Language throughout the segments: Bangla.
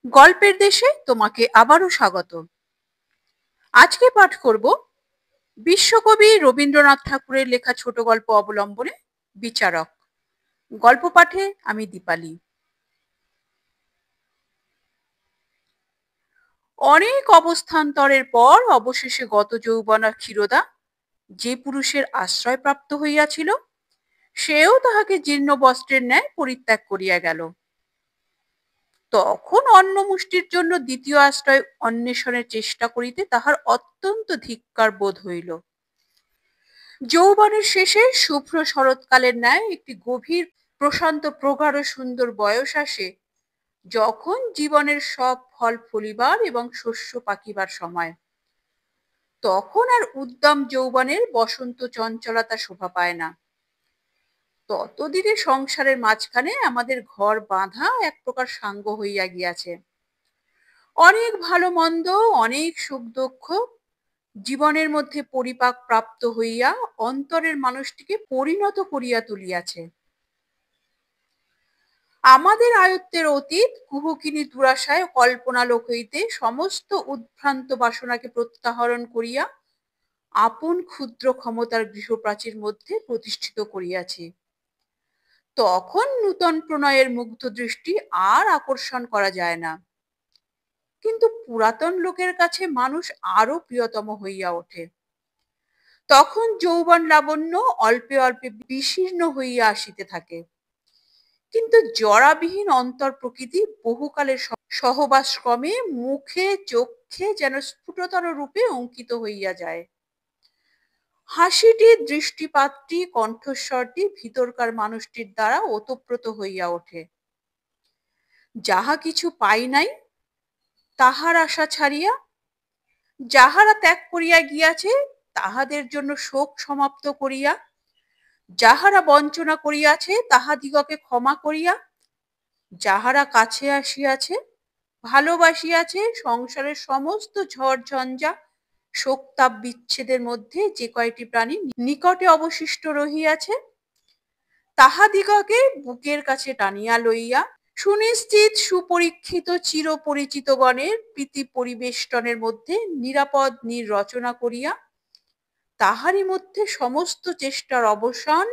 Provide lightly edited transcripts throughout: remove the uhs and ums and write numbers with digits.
গল্পের দেশে তোমাকে আবারও স্বাগত। আজকে পাঠ করব বিশ্বকবি রবীন্দ্রনাথ ঠাকুরের লেখা ছোট গল্প অবলম্বনে বিচারক। গল্প পাঠে আমি দীপালি। অনেক অবস্থান্তরের পর অবশেষে গত যৌবনা ক্ষীরোদা যে পুরুষের আশ্রয় প্রাপ্ত হইয়াছিল, সেও তাহাকে জীর্ণ বস্ত্রের ন্যায় পরিত্যাগ করিয়া গেল। তখন অন্ন মুষ্টির জন্য দ্বিতীয় আশ্রয় অন্বেষণের চেষ্টা করিতে তাহার অত্যন্ত ধিক্কার বোধ হইল। যৌবনের শেষে শুভ্র শরৎকালের ন্যায় একটি গভীর প্রশান্ত প্রগাঢ় সুন্দর বয়স আসে, যখন জীবনের সব ফল ফলিবার এবং শস্য পাকিবার সময়। তখন আর উদ্দাম যৌবনের বসন্ত চঞ্চলতা শোভা পায় না। ততদিনে সংসারের মাঝখানে আমাদের ঘর বাঁধা এক প্রকার সাঙ্গ হইয়া গিয়াছে। অনেক ভালো মন্দ, অনেক সুখ দুঃখ জীবনের মধ্যে পরিপাক প্রাপ্ত হইয়া অন্তরের মানুষটিকে পরিণত করিয়া তুলিয়াছে। আমাদের আয়ত্তের অতীত কুহকিনী দুরাশায় কল্পনালোক হইতে সমস্ত উদ্ভ্রান্ত বাসনাকে প্রত্যাহরণ করিয়া আপন ক্ষুদ্র ক্ষমতার গৃহপ্রাচীর মধ্যে প্রতিষ্ঠিত করিয়াছে। তখন নূতন প্রণয়ের মুগ্ধ দৃষ্টি আর আকর্ষণ করা যায় না, কিন্তু পুরাতন লোকের কাছে মানুষ আরো প্রিয়তম হইয়া ওঠে। তখন যৌবন লাবণ্য অল্পে অল্পে বিশীর্ণ হইয়া আসিতে থাকে, কিন্তু জরাবিহীন অন্তর প্রকৃতি বহুকালের সহবাস ক্রমে মুখে চোখে যেন স্ফুটতর রূপে অঙ্কিত হইয়া যায়। হাসিটি, দৃষ্টিপাতটি, কণ্ঠস্বরটি ভিতরকার মানুষটির দ্বারা ওতপ্রোত হইয়া ওঠে। যাহা কিছু পাই নাই তাহার আশা ছাড়িয়া, যাহারা ত্যাগ করিয়া গিয়াছে তাহাদের জন্য শোক সমাপ্ত করিয়া, যাহারা বঞ্চনা করিয়াছে তাহাদিগকে ক্ষমা করিয়া, যাহারা কাছে আসিয়াছে ভালোবাসিয়াছে, সংসারের সমস্ত ঝড় ঝঞ্ঝা শোকতাপ বিচ্ছেদের মধ্যে যে কয়টি প্রাণী নিকটে অবশিষ্ট রহিয়াছে, তাহাদিগকে বুকের কাছে টানিয়া লইয়া সুনিশ্চিত সুপরীক্ষিত চিরপরিচিত গণের প্রীতি পরিবেষ্টনের মধ্যে নিরাপদ নীড় রচনা করিয়া তাহারই মধ্যে সমস্ত চেষ্টার অবসান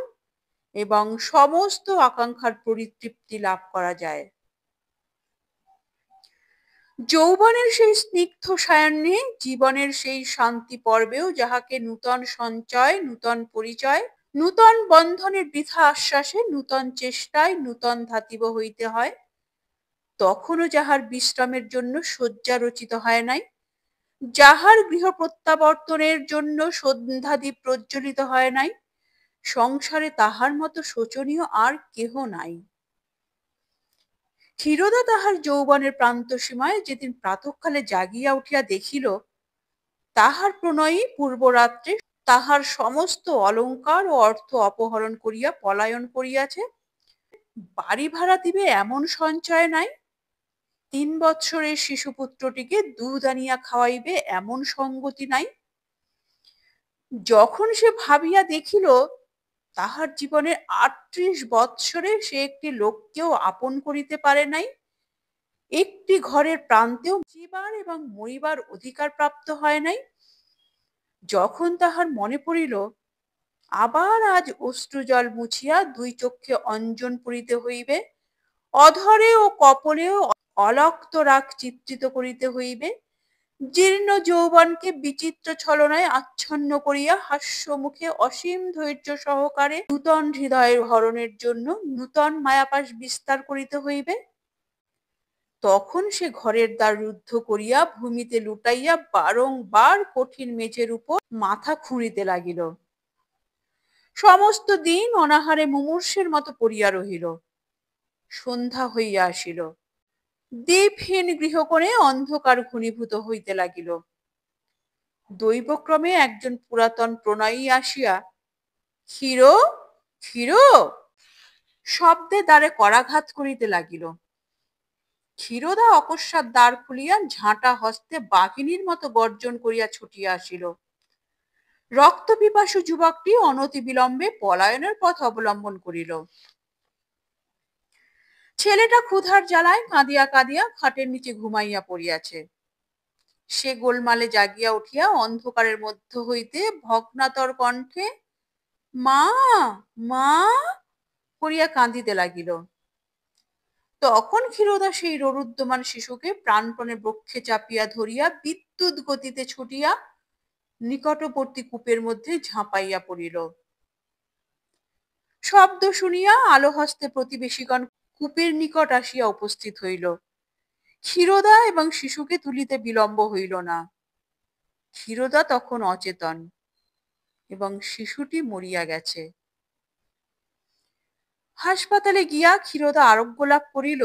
এবং সমস্ত আকাঙ্ক্ষার পরিতৃপ্তি লাভ করা যায়। যৌবনের সেই স্নিগ্ধ সায়াহ্নে, জীবনের সেই শান্তি পর্বেও যাহাকে নূতন সঞ্চয়, নূতন পরিচয়, নূতন বন্ধনের বৃথা আশ্বাসে, নূতন চেষ্টায় নূতন ধাতিব হইতে হয়, তখনও যাহার বিশ্রামের জন্য শয্যা রচিত হয় নাই, যাহার গৃহ প্রত্যাবর্তনের জন্য সন্ধ্যাদীপ প্রজ্বলিত হয় নাই, সংসারে তাহার মতো শোচনীয় আর কেহ নাই। ক্ষীরোদা তাহার যৌবনের প্রান্তসীমায় যেদিন প্রাতঃকালে জাগিয়া উঠিয়া দেখিল তাহার প্রণয়ী পূর্বরাত্রে তাহার সমস্ত অলঙ্কার ও অর্থ অপহরণ করিয়া পলায়ন করিয়াছে, বাড়ি ভাড়া দিবে এমন সঞ্চয় নাই, 3 বৎসরের শিশুপুত্রটিকে দুধ আনিয়া খাওয়াইবে এমন সঙ্গতি নাই, যখন সে ভাবিয়া দেখিল তাহার জীবনের 38 বৎসরে সে একটি লোককেও আপন করিতে পারে নাই, একটি ঘরের প্রান্তেও জীবার এবং মরিবার অধিকার প্রাপ্ত হয় নাই, যখন তাহার মনে পড়িল আবার আজ অশ্রুজল মুছিয়া 2 চক্ষে অঞ্জন পড়িতে হইবে, অধরে ও কপলেও অলক্ত রাগ চিত্রিত করিতে হইবে, জীর্ণ যৌবনকে বিচিত্র ছলনায় আচ্ছন্ন করিয়া হাস্য মুখে অসীম ধৈর্য সহকারে নূতন হৃদয়ের হরণের জন্য নূতন মায়াপাশ বিস্তার করিতে হইবে, তখন সে ঘরের দ্বার রুদ্ধ করিয়া ভূমিতে লুটাইয়া বারংবার কঠিন মেঝের উপর মাথা খুঁড়িতে লাগিল। সমস্ত দিন অনাহারে মুমূর্ষের মতো পড়িয়া রহিল। সন্ধ্যা হইয়া আসিল, দীপহীন গৃহকোণে অন্ধকার ঘনীভূত হইতে লাগিল। দৈবক্রমে একজন পুরাতন প্রণয়ী আসিয়া ক্ষীরো ক্ষীরো শব্দে দ্বারে করাঘাত করিতে লাগিল। ক্ষীরোদা অকস্মাৎ দ্বার খুলিয়া ঝাঁটা হস্তে বাঘিনীর মতো গর্জন করিয়া ছুটিয়া আসিল। রক্তপিপাসু যুবকটি অনতি বিলম্বে পলায়নের পথ অবলম্বন করিল। ছেলেটা ক্ষুধার জ্বালায় কাঁদিয়া কাঁদিয়া খাটের নিচে ঘুমাইয়া পড়িয়াছে। সে গোলমালে জাগিয়া উঠিয়া অন্ধকারের মধ্য হইতে ভগ্নাতর কণ্ঠে মা মা করিয়া কাঁদিতে লাগিল। তখন ক্ষীরোদা সেই রোরুদ্যমান শিশুকে প্রাণপণে বক্ষে চাপিয়া ধরিয়া বিদ্যুৎ গতিতে ছুটিয়া নিকটবর্তী কূপের মধ্যে ঝাঁপাইয়া পড়িল। শব্দ শুনিয়া আলো হস্তে প্রতিবেশীগণ কূপের নিকট আসিয়া উপস্থিত হইল। ক্ষীরোদা এবং শিশুকে তুলিতে বিলম্ব হইল না। ক্ষীরোদা তখন অচেতন এবং শিশুটি মরিয়া গেছে। হাসপাতালে গিয়া ক্ষীরোদা আরোগ্য লাভ করিল।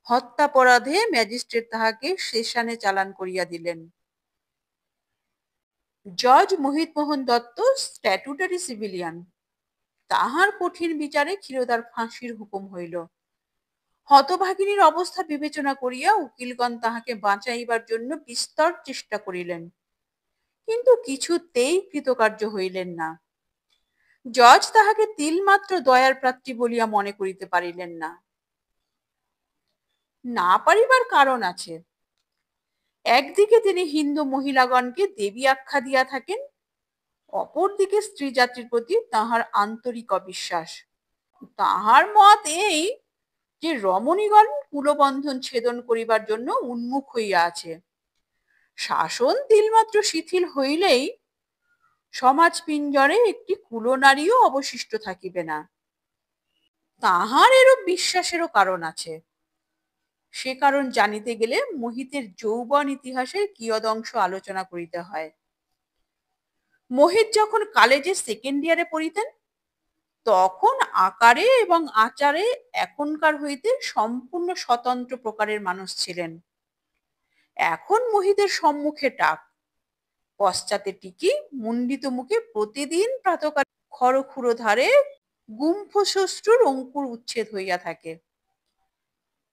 হত্যাপরাধে ম্যাজিস্ট্রেট তাহাকে সেশনে চালান করিয়া দিলেন। জজ মোহিত মোহন দত্ত স্ট্যাটুটারি সিভিলিয়ান। তাহার কঠিন বিচারে ক্ষীরোদার ফাঁসির হুকুম হইল। হতভাগিনীর অবস্থা বিবেচনা করিয়া উকিলগণ তাহাকে বাঁচাইবার জন্য বিস্তর চেষ্টা করিলেন, কিন্তু কিছুতেই কৃতকার্য হইলেন না। জজ তাহাকে তিলমাত্র দয়ার প্রার্থী বলিয়া মনে করিতে পারিলেন না। না পারিবার কারণ আছে। একদিকে তিনি হিন্দু মহিলাগণকে দেবী আখ্যা দিয়া থাকেন, অপরদিকে স্ত্রী জাতির প্রতি তাহার আন্তরিক অবিশ্বাস। তাহার মত এই যে রমণীগণ কুলবন্ধন ছেদন করিবার জন্য উন্মুখ হইয়া আছে। শাসন তিলমাত্র শিথিল হইলেই সমাজ পিঞ্জরে একটি কুলনারীও অবশিষ্ট থাকিবে না। তাহার এরূপ বিশ্বাসেরও কারণ আছে। সে কারণ জানিতে গেলে মোহিতের যৌবন ইতিহাসের কিয়দংশ আলোচনা করিতে হয়। মোহিত যখন কলেজে সেকেন্ড ইয়ারে পড়িতেন, তখন আকারে এবং আচারে এখনকার হইতে সম্পূর্ণ স্বতন্ত্র প্রকারের মানুষ ছিলেন। এখন মোহিতের সম্মুখে টাক, পশ্চাতে টিকি, মুন্ডিত মুখে প্রতিদিন প্রাতকাল খরখুরো ধারে গুম্ফশ্মশ্রুর অঙ্কুর উচ্ছেদ হইয়া থাকে।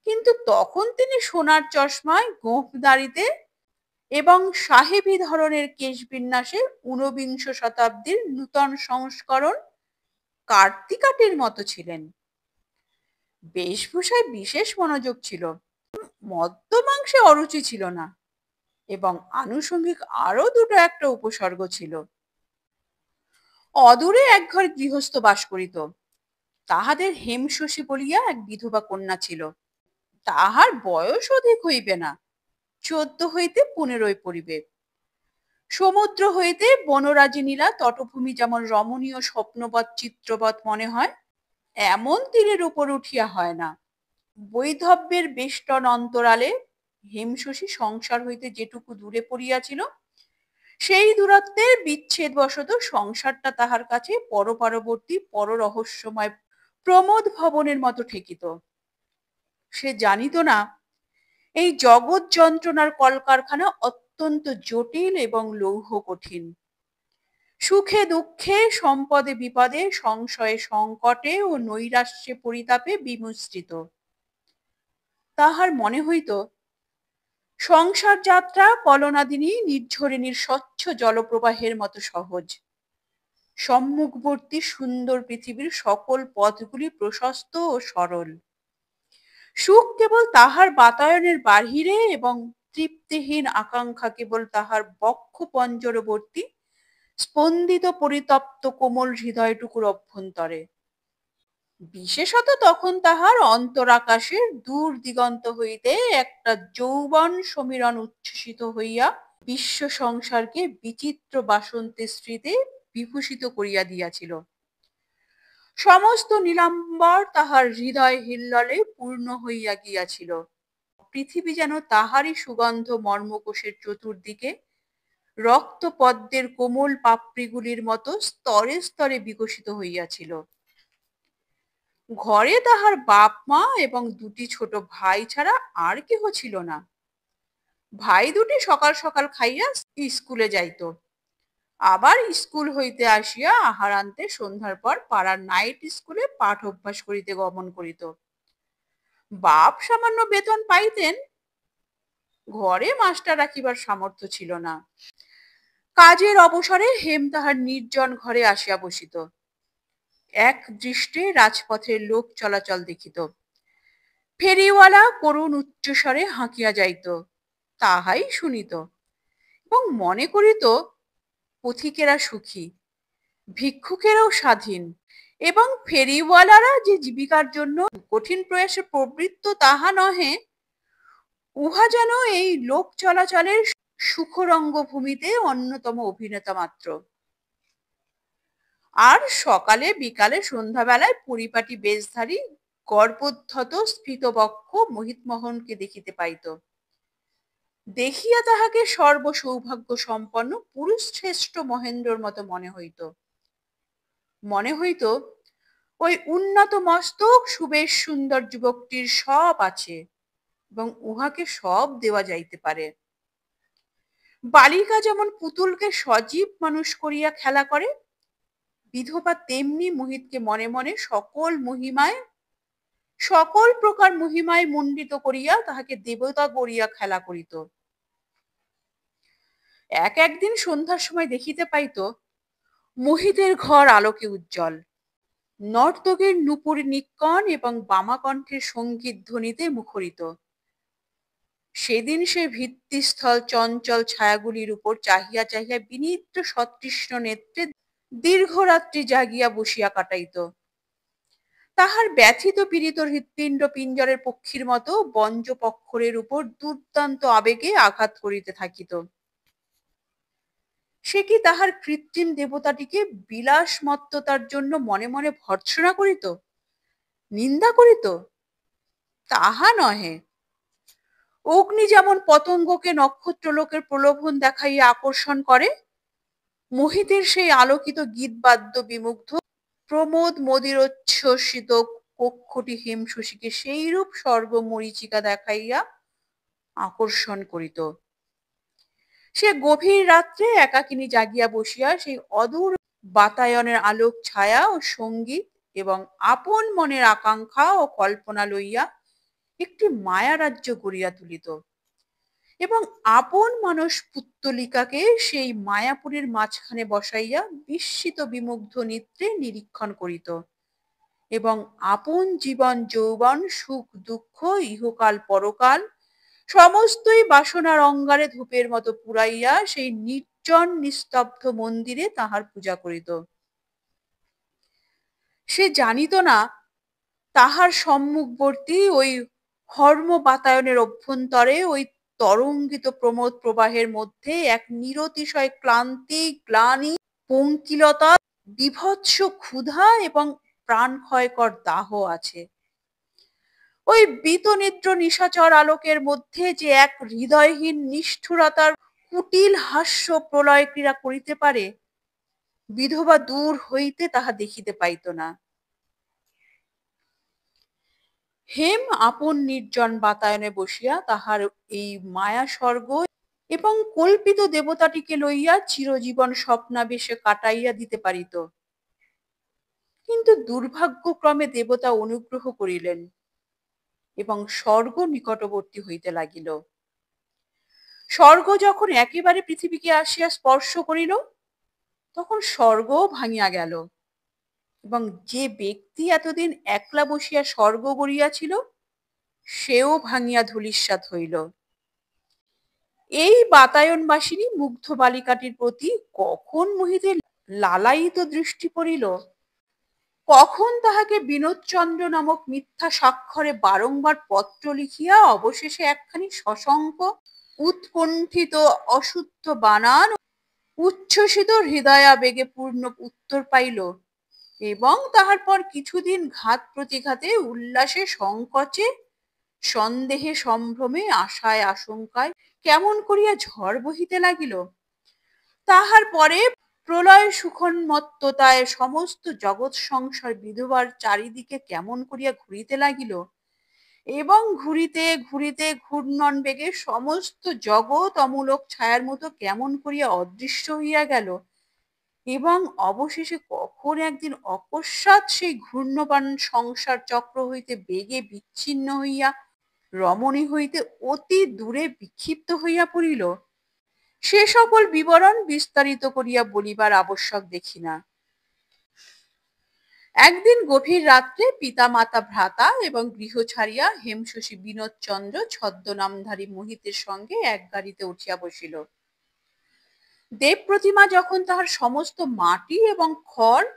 কিন্তু তখন তিনি সোনার চশমায়, গোঁফ দাড়িতে এবং সাহেবী ধরনের কেশবিন্যাসে ঊনবিংশ শতাব্দীর নূতন সংস্করণ কার্তিকাটির মতো ছিলেন। বেশভূষায় বিশেষ মনোযোগ ছিল, মদ্য মাংসে অরুচি ছিল না এবং আনুষঙ্গিক আরো দুটো একটা উপসর্গ ছিল। অদূরে এক ঘর গৃহস্থ বাস করিত। তাহাদের হেমশশী বলিয়া এক বিধবা কন্যা ছিল। তাহার বয়স অধিক হইবে না, 14 হইতে 15 পড়িবে। সমুদ্র হইতে বনরাজি নীলা তটভূমি যেমন রমণীয় স্বপ্নবৎ চিত্রবৎ মনে হয়, এমন তীরের উপর উঠিয়া হয় না। বৈধব্যের বেষ্টন অন্তরালে হেমশশী সংসার হইতে যেটুকু দূরে পড়িয়াছিল, সেই দূরত্বের বিচ্ছেদ বশত সংসারটা তাহার কাছে পরপারবর্তী পররহস্যময় প্রমোদ ভবনের মতো ঠেকিত। সে জানিত না এই জগৎ যন্ত্রণার কলকারখানা অত্যন্ত জটিল এবং লৌহ কঠিন। সুখে দুঃখে, সম্পদে বিপদে, সংশয়ে সংকটে ও নৈরাশ্যে পরিতাপে বিমিশ্রিত। তাহার মনে হইত সংসার যাত্রা কলনাদিনী নির্ঝরিণীর স্বচ্ছ জলপ্রবাহের মতো সহজ। সম্মুখবর্তী সুন্দর পৃথিবীর সকল পথগুলি প্রশস্ত ও সরল। সুখ কেবল তাহার বাতায়নের বাহিরে এবং তৃপ্তিহীন আকাঙ্ক্ষা কেবল তাহার বক্ষ পঞ্জরবর্তী স্পন্দিত পরিতপ্ত কোমল হৃদয়টুকুর অভ্যন্তরে। বিশেষত তখন তাহার অন্তরাকাশের দূর দিগন্ত হইতে একটা যৌবন সমীরণ উচ্ছ্বসিত হইয়া বিশ্ব সংসারকে বিচিত্র বাসন্তের স্মৃতি বিভূষিত করিয়া দিয়াছিল। সমস্ত নীলাম্বর তাহার হৃদয় হিল্ললে পূর্ণ হইয়া গিয়াছিল। পৃথিবী যেন তাহারই সুগন্ধ মর্মকোষের চতুর্দিকে রক্ত পদ্মের কোমল পাপড়িগুলির মতো স্তরে স্তরে বিকশিত হইয়াছিল। ঘরে তাহার বাপ মা এবং দুটি ছোট ভাই ছাড়া আর কেহ ছিল না। ভাই দুটি সকাল সকাল খাইয়া স্কুলে যাইত, আবার স্কুল হইতে আসিয়া আহার আনতে সন্ধ্যার পর পাড়ার নাইট স্কুলে পাঠ অভ্যাস করিতে গমন করিত। বাপ সামান্য বেতন পাইতেন, ঘরে মাস্টার রাখিবার সামর্থ্য ছিল না। কাজের অবসরে হেম তাহার নির্জন ঘরে আসিয়া বসিত। এক দৃষ্টে রাজপথের লোক চলাচল দেখিত। ফেরিওয়ালা করুণ উচ্চস্বরে হাঁকিয়া যাইত, তাহাই শুনিত এবং মনে করিত পথিকেরা সুখী, ভিক্ষুকেরাও স্বাধীন, এবং ফেরিওয়ালারা যে জীবিকার জন্য কঠিন প্রয়াসে প্রবৃত্ত তাহা নহে, উহা যেন এই লোক চলাচলের সুখরঙ্গ ভূমিতে অন্যতম অভিনেতা মাত্র। আর সকালে বিকালে সন্ধ্যাবেলায় পরিপাটি বেশধারী গর্বোদ্ধত স্ফীতবক্ষ মোহিতমোহনকে দেখিতে পাইত। দেখিয়া তাহাকে সর্ব সৌভাগ্য সম্পন্ন পুরুষ শ্রেষ্ঠ মহেন্দ্রর মতো মনে হইত। মনে হইত ওই উন্নত মস্তক সুবেশ সুন্দর যুবকটির সব আছে এবং উহাকে সব দেওয়া যাইতে পারে। বালিকা যেমন পুতুলকে সজীব মানুষ করিয়া খেলা করে, বিধবা তেমনি মোহিতকে মনে মনে সকল প্রকার মহিমায় মণ্ডিত করিয়া তাহাকে দেবতা গড়িয়া খেলা করিত। একদিন সন্ধ্যার সময় দেখিতে পাইত মোহিতের ঘর আলোকে উজ্জ্বল, নর্তকীর নূপুর নিক্কণ এবং বামাকণ্ঠের সঙ্গীত ধ্বনিতে মুখরিত। সেদিন সে ভিত্তিস্থল চঞ্চল ছায়াগুলির উপর চাহিয়া চাহিয়া বিনিদ্র সতৃষ্ণ নেত্রে দীর্ঘরাত্রি জাগিয়া বসিয়া কাটাইত। তাহার ব্যথিত পীড়িত হৃৎপিণ্ড পিঞ্জরের পক্ষীর মতো বঞ্জপক্ষরের উপর দুর্দান্ত আবেগে আঘাত করিতে থাকিত। সে কি তাহার কৃত্রিম দেবতাটিকে বিলাসমত্ততার জন্য মনে মনে ভর্ৎসনা করিত, নিন্দা করিত? তাহা নহে। অগ্নি যেমন পতঙ্গকে নক্ষত্রলোকের প্রলোভন দেখাইয়া আকর্ষণ করে, মোহিতের সেই আলোকিত গীতবাদ্য বিমুগ্ধ প্রমোদ মদিরোচ্ছ্বসিত কক্ষটি হেমশশীকে সেইরূপ স্বর্গ মরীচিকা দেখাইয়া আকর্ষণ করিত। সে গভীর রাত্রে একাকিনী জাগিয়া বসিয়া সেই অদূর বাতায়নের আলোক ছায়া ও সঙ্গীত এবং আপন মনের আকাঙ্ক্ষা ও কল্পনা লইয়া একটি মায়া রাজ্য গড়িয়া তুলিত এবং আপন মানস পুত্তলিকাকে সেই মায়াপুরীর মাঝখানে বসাইয়া বিস্মিত বিমুগ্ধ নেত্রে নিরীক্ষণ করিত এবং আপন জীবন যৌবন সুখ দুঃখ ইহকাল পরকাল সমস্তই বাসনার অঙ্গারে ধূপের মতো পুড়াইয়া সেই নির্জন নিস্তব্ধ মন্দিরে তাহার পূজা করিত। সে জানিত না তাহার সম্মুখবর্তী ওই হর্ম বাতায়নের অভ্যন্তরে ওই তরঙ্গিত প্রমোদ প্রবাহের মধ্যে এক নিরতিশয় ক্লান্তি, গ্লানি, পঙ্কিলতা, বিভৎস ক্ষুধা এবং প্রাণক্ষয়কর দাহ আছে। ওই বিতনিদ্র নিশাচর আলোকের মধ্যে যে এক হৃদয়হীন নিষ্ঠুরতার কুটিল হাস্য প্রলয় ক্রীড়া করিতে পারে, বিধবা দূর হইতে তাহা দেখিতে পাইত না। হেম আপন নির্জন বাতায়নে বসিয়া তাহার এই মায়া স্বর্গ এবং কল্পিত দেবতাটিকে লইয়া চিরজীবন স্বপ্নাবেশে কাটাইয়া দিতে পারিত, কিন্তু দুর্ভাগ্যক্রমে দেবতা অনুগ্রহ করিলেন এবং স্বর্গ নিকটবর্তী হইতে লাগিল। স্বর্গ যখন একেবারে পৃথিবীকে আসিয়া স্পর্শ করিল, তখন স্বর্গও ভাঙিয়া গেল এবং যে ব্যক্তি এতদিন একলা বসিয়া স্বর্গ গড়িয়াছিল, সেও ভাঙিয়া ধূলিসাৎ হইল। এই বাতায়নবাসিনী মুগ্ধ বালিকাটির প্রতি কখন মোহিতের লালায়িত দৃষ্টি পড়িল, কখন তাহাকে বিনোদচন্দ্র নামক মিথ্যা স্বাক্ষরে বারংবার পত্র লিখিয়া অবশেষে একখানি সশঙ্ক উৎকণ্ঠিত অশুদ্ধ বানান উচ্ছ্বসিত হৃদয়াবেগে পূর্ণ উত্তর পাইল এবং তাহার পর কিছুদিন ঘাত প্রতিঘাতে উল্লাসে সংকোচে সন্দেহে সম্ভ্রমে আশায় আশঙ্কায় কেমন করিয়া ঝড় বহিতে লাগিল, তাহার পরে প্রলয় সুখোন্মত্ততায় সমস্ত জগৎ সংসার বিধবার চারিদিকে কেমন করিয়া ঘুরিতে লাগিল এবং ঘুরিতে ঘুরিতে ঘূর্ণন বেগে সমস্ত জগৎ অমূলক ছায়ার মতো কেমন করিয়া অদৃশ্য হইয়া গেল এবং অবশেষে কখন একদিন অকস্মাৎ সেই ঘূর্ণবান সংসার চক্র হইতে বেগে বিচ্ছিন্ন হইয়া রমণী হইতে অতি দূরে বিক্ষিপ্ত হইয়া পড়িল, সে সকল বিবরণ বিস্তারিত করিয়া বলিবার আবশ্যক দেখি না। একদিন গভীর রাত্রে পিতা মাতা ভ্রাতা এবং গৃহ ছাড়িয়া হেমশশী বিনোদচন্দ্র ছদ্মনামধারী মোহিতের সঙ্গে এক গাড়িতে উঠিয়া বসিল। দেব প্রতিমা যখন তাহার সমস্ত মাটি এবং খড়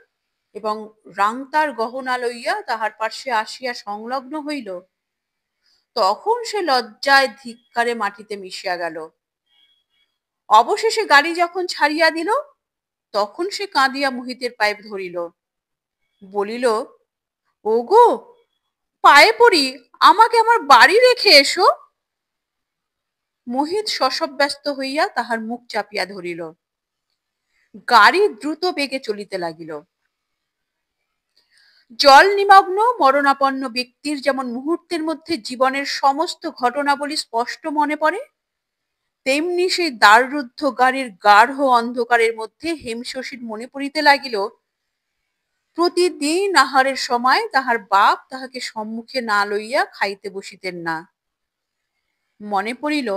এবং রাংতার গহনা লইয়া তাহার পার্শ্বে আসিয়া সংলগ্ন হইল, তখন সে লজ্জায় ধিক্কারে মাটিতে মিশিয়া গেল। অবশেষে গাড়ি যখন ছাড়িয়া দিল, তখন সে কাঁদিয়া মোহিতের পায়ে ধরিল, বলিল, ওগো, পায়ে পড়ি, আমাকে আমার বাড়ি রেখে এসো। মোহিত শশব্যস্ত হইয়া তাহার মুখ চাপিয়া ধরিল। গাড়ি দ্রুত বেগে চলিতে লাগিল। জল নিমগ্ন মরণাপন্ন ব্যক্তির যেমন মুহূর্তের মধ্যে জীবনের সমস্ত ঘটনাবলী স্পষ্ট মনে পড়ে, তেমনি সেই দ্বাররুদ্ধ গাড়ির গাঢ় অন্ধকারের মধ্যে হেমশশীর মনে পড়িতে লাগিল, প্রতিদিন আহারের সময় তাহার বাপ তাহাকে সম্মুখে না লইয়া খাইতে বসিতেন না। মনে পড়িল,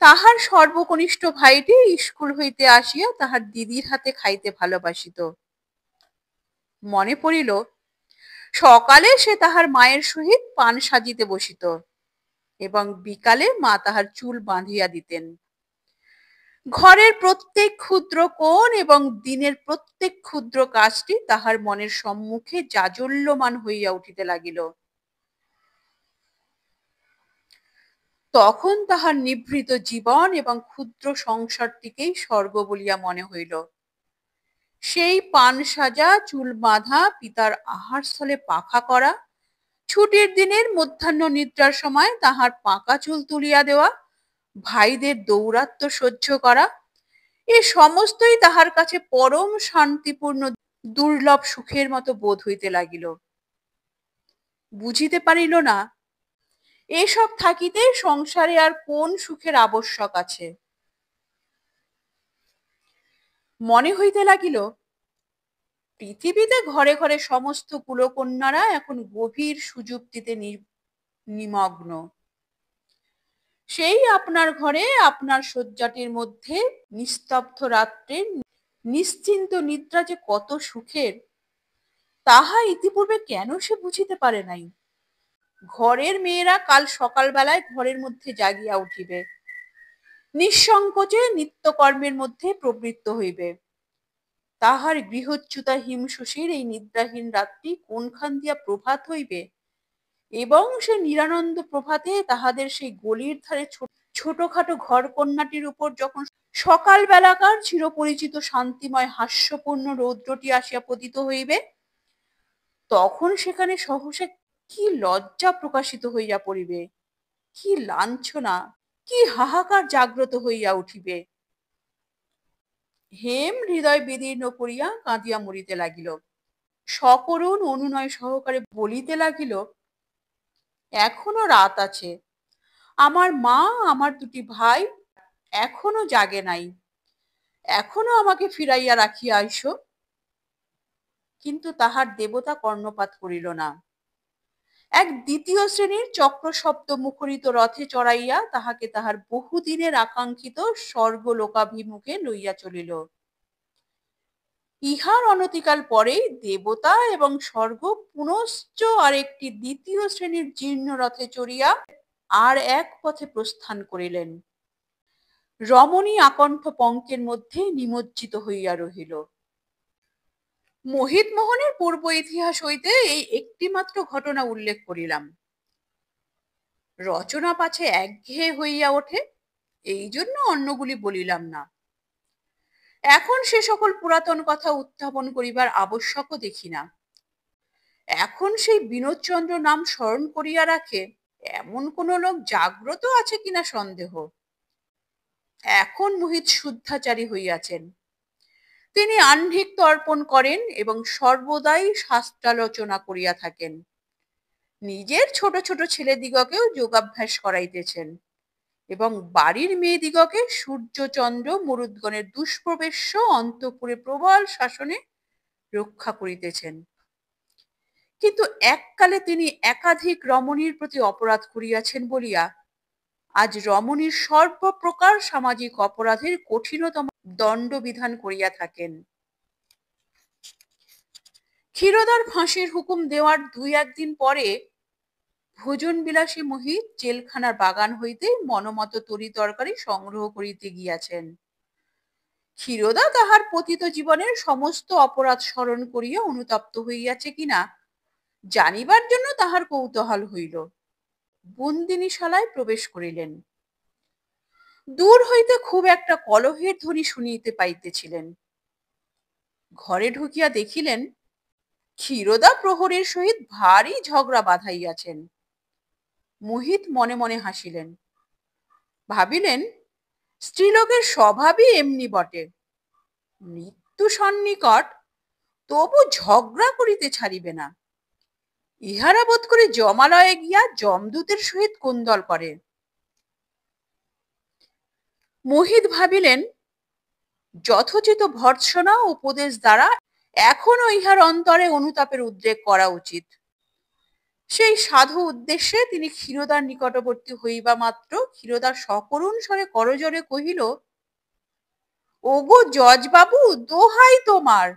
তাহার সর্বকনিষ্ঠ ভাইটি স্কুল হইতে আসিয়া তাহার দিদির হাতে খাইতে ভালোবাসিত। মনে পড়িল, সকালে সে তাহার মায়ের সহিত পান সাজিতে বসিত এবং বিকালে মা তাহার চুল বাঁধিয়া দিতেন। ঘরের প্রত্যেক ক্ষুদ্র কোণ এবং দিনের প্রত্যেক ক্ষুদ্র কাজটি তাহার মনের সম্মুখে জাজল্যমান হইয়া উঠিতে লাগিল। তখন তাহার নিভৃত জীবন এবং ক্ষুদ্র সংসারটিকেই স্বর্গ বলিয়া মনে হইল। সেই পান সাজা, চুল বাঁধা, পিতার আহারস্থলে পাখা করা, ছুটির দিনের মধ্যাহ্ন নিদ্রার সময় তাহার পাকা চুল তুলিয়া দেওয়া, ভাইদের দৌরাত্ম্য সহ্য করা, এ সমস্তই তাহার কাছে পরম শান্তিপূর্ণ দুর্লভ সুখের মতো বোধ হইতে লাগিল। বুঝিতে পারিল না, এসব থাকিতে সংসারে আর কোন সুখের আবশ্যক আছে। মনে হইতে লাগিল, পৃথিবীতে ঘরে ঘরে সমস্ত কুলকন্যারা এখন গভীর সুযুক্তিতে নিমগ্ন। সেই আপনার ঘরে আপনার শয্যাটির মধ্যে নিস্তব্ধ রাত্রে নিশ্চিন্ত নিদ্রা যে কত সুখের, তাহা ইতিপূর্বে কেন সে বুঝিতে পারে নাই। ঘরের মেয়েরা কাল সকালবেলায় ঘরের মধ্যে জাগিয়া উঠিবে, নিঃসংকোচে নিত্যকর্মের মধ্যে প্রবৃত্ত হইবে। তাহার গৃহচ্যুতা হিমশশীর এই নিদ্রাহীন রাত্রি কোনখান দিয়া প্রভাত হইবে এবং সে নিরানন্দ প্রভাতে তাহাদের সেই গলির ধারে ছোটখাটো ঘর কন্যাটির উপর যখন সকাল বেলাকার চিরপরিচিত শান্তিময় হাস্যপূর্ণ রৌদ্রটি আসিয়া পতিত হইবে, তখন সেখানে সহসা কি লজ্জা প্রকাশিত হইয়া পড়িবে, কি লাঞ্ছনা, কি হাহাকার জাগ্রত হইয়া উঠিবে। হেম হৃদয় বিদীর্ণ করিয়া কাঁদিয়া মরিতে লাগিল। সকরুণ অনুনয় সহকারে বলিতে লাগিল, এখনো রাত আছে, আমার মা, আমার দুটি ভাই এখনো জাগে নাই, এখনো আমাকে ফিরাইয়া রাখিয়া আইসো। কিন্তু তাহার দেবতা কর্ণপাত করিল না। এক দ্বিতীয় শ্রেণীর চক্রশব্দ মুখরিত রথে চড়াইয়া তাহাকে তাহার বহুদিনের আকাঙ্ক্ষিত স্বর্গলোকাভিমুখে লইয়া চলিল। ইহার অনতিকাল পরেই দেবতা এবং স্বর্গ পুনশ্চ আরেকটি দ্বিতীয় শ্রেণীর জীর্ণ রথে চড়িয়া আর এক পথে প্রস্থান করিলেন। রমণী আকণ্ঠ পঙ্কের মধ্যে নিমজ্জিত হইয়া রহিল। মোহিত মোহনের পূর্ব ইতিহাস হইতে এই একটি মাত্র ঘটনা উল্লেখ করিলাম। রচনা পাছে একঘেয়ে হইয়া ওঠে, এই জন্য অন্যগুলি বলিলাম না। এখন সে সকল পুরাতন কথা উত্থাপন করিবার আবশ্যকও দেখি না। এখন সেই বিনোদচন্দ্র নাম স্মরণ করিয়া রাখে এমন কোন লোক জাগ্রত আছে কিনা সন্দেহ। এখন মোহিত শুদ্ধাচারী হইয়াছেন। তিনি আহ্নিক তর্পণ করেন এবং সর্বদাই শাস্ত্রালোচনা করিয়া থাকেন। নিজের ছোট ছোট ছেলেদিগকেও যোগাভ্যাস করাইতেছেন এবং বাড়ির মেয়েদিগকে সূর্যচন্দ্র মরুদ্গণের দুষ্প্রবেশ্য অন্তঃপুরে প্রবল শাসনে রক্ষা করিতেছেন। কিন্তু এককালে তিনি একাধিক রমণীর প্রতি অপরাধ করিয়াছেন বলিয়া আজ রমণীর সর্বপ্রকার সামাজিক অপরাধের কঠিনতম দণ্ড বিধান করিয়া থাকেন। ক্ষীরোদার ফাঁসির হুকুম দেওয়ার 2-1 দিন পরে ভোজন বিলাসী মোহিত জেলখানার বাগান হইতে মনমত তরি তরকারি সংগ্রহ করিতে গিয়াছেন। ক্ষীরোদা তাহার পতিত জীবনের সমস্ত অপরাধ স্মরণ করিয়া অনুতপ্ত হইয়াছে কিনা জানিবার জন্য তাহার কৌতূহল হইল। বন্দিনীশালায় প্রবেশ করিলেন। দূর হইতে খুব একটা কলহের ধ্বনি শুনিতে পাইতেছিলেন। ঘরে ঢুকিয়া দেখিলেন ক্ষীরোদা প্রহরীর সহিত ভারী ঝগড়া বাঁধাইয়াছেন। মোহিত মনে মনে হাসিলেন, ভাবিলেন স্ত্রীলোকের স্বভাবই এমনি বটে, মৃত্যু সন্নিকট তবু ঝগড়া করিতে ছাড়িবে না। ইহারা বোধ করে জমালয়ে গিয়া যমদূতের সহিত কোন্দল করে। মোহিত ভাবিলেন যথোচিত ভর্ৎসনা উপদেশ দ্বারা এখনো ইহার অন্তরে অনুতাপের উদ্রেক করা উচিত। সেই সাধু উদ্দেশ্যে তিনি ক্ষীরোদার নিকটবর্তী হইবা মাত্র ক্ষীরোদার সকরুণ স্বরে করজোরে কহিল, ওগো জজ বাবু, দোহাই তোমার,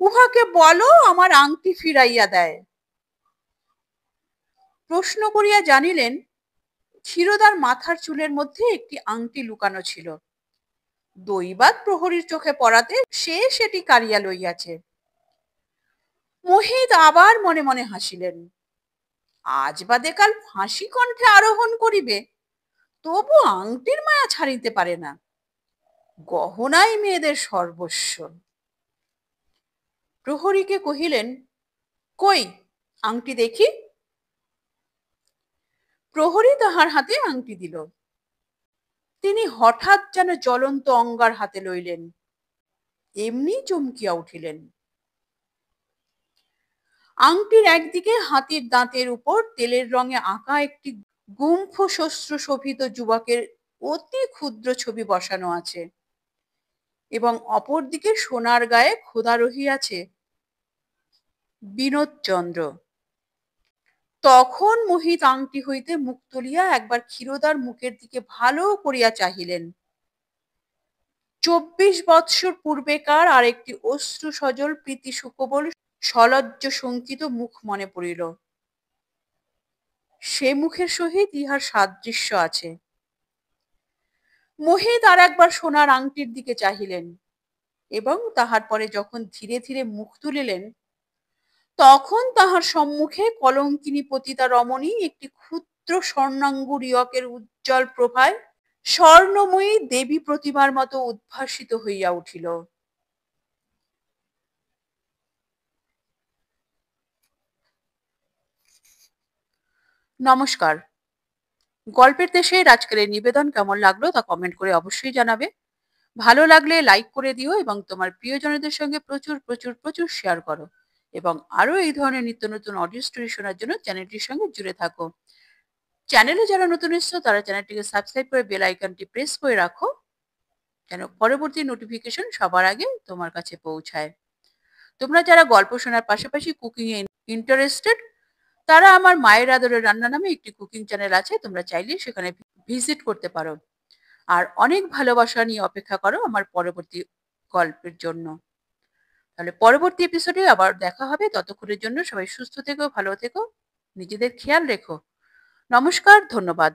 উহাকে বলো আমার আংটি ফিরাইয়া দেয়। প্রশ্ন করিয়া জানিলেন ক্ষীরোদার মাথার চুলের মধ্যে একটি আংটি লুকানো ছিল। দৈবাত প্রহরীর চোখে পড়াতে সে সেটি কাড়িয়া লইয়াছে। মোহিত আবার মনে মনে হাসিলেন, আজ বাদে কাল ফাঁসি কণ্ঠে আরোহণ করিবে, তবু আংটির মায়া ছাড়িতে পারে না। গহনাই মেয়েদের সর্বস্ব। প্রহরীকে কহিলেন, কই আংটি দেখি। প্রহরী তাহার হাতে আংটি দিল। তিনি হঠাৎ যেন জ্বলন্ত অঙ্গার হাতে লইলেন, এমনি চমকিয়া উঠিলেন। আংটির একদিকে হাতির দাঁতের উপর তেলের রঙে আঁকা একটি গুম্ফ শস্ত্র শোভিত যুবকের অতি ক্ষুদ্র ছবি বসানো আছে এবং অপরদিকে সোনার গায়ে খোদা রহিয়াছে বিনোদচন্দ্র। তখন মোহিত আংটি হইতে মুখ তুলিয়া একবার ক্ষীরোদার মুখের দিকে ভালো করিয়া চাহিলেন। 24 বৎসর পূর্বেকার আর একটি অশ্রু সজল প্রীতি সুকোমল সলজ্জ শঙ্কিত মুখ মনে পড়িল। সে মুখের সহিত ইহার সাদৃশ্য আছে। মোহিত আর একবার সোনার আংটির দিকে চাহিলেন এবং তাহার পরে যখন ধীরে ধীরে মুখ তুলিলেন তখন তাহার সম্মুখে কলঙ্কিনী পতিতা রমণী একটি ক্ষুদ্র স্বর্ণাঙ্গুরীয়কের উজ্জ্বল প্রভায় স্বর্ণময়ী দেবী প্রতিমার মতো উদ্ভাসিত হইয়া উঠিল। নমস্কার। গল্পের দেশের আজকের এই নিবেদন কেমন লাগলো তা কমেন্ট করে অবশ্যই জানাবে। ভালো লাগলে লাইক করে দিও এবং তোমার প্রিয়জনদের সঙ্গে প্রচুর প্রচুর প্রচুর শেয়ার করো এবং আরো এই ধরনের নিত্য নতুন অডিও স্টোরি শোনার জন্য চ্যানেলটির সঙ্গে জুড়ে থাকো। চ্যানেলে যারা নতুন এসছো তারা চ্যানেলটিকে সাবস্ক্রাইব করে বেল আইকনটি প্রেস করে রাখো যেন পরবর্তী নোটিফিকেশন সবার আগে তোমার কাছে পৌঁছায়। তোমরা যারা গল্প শোনার পাশাপাশি কুকিং এ ইন্টারেস্টেড তারা আমার মায়ের আদরের রান্না নামে একটি কুকিং চ্যানেল আছে, তোমরা চাইলে সেখানে ভিজিট করতে পারো। আর অনেক ভালোবাসা নিয়ে অপেক্ষা করো আমার পরবর্তী গল্পের জন্য। তাহলে পরবর্তী এপিসোডে আবার দেখা হবে। ততক্ষণের জন্য সবাই সুস্থ থেকো, ভালো থেকো, নিজেদের খেয়াল রেখো। নমস্কার, ধন্যবাদ।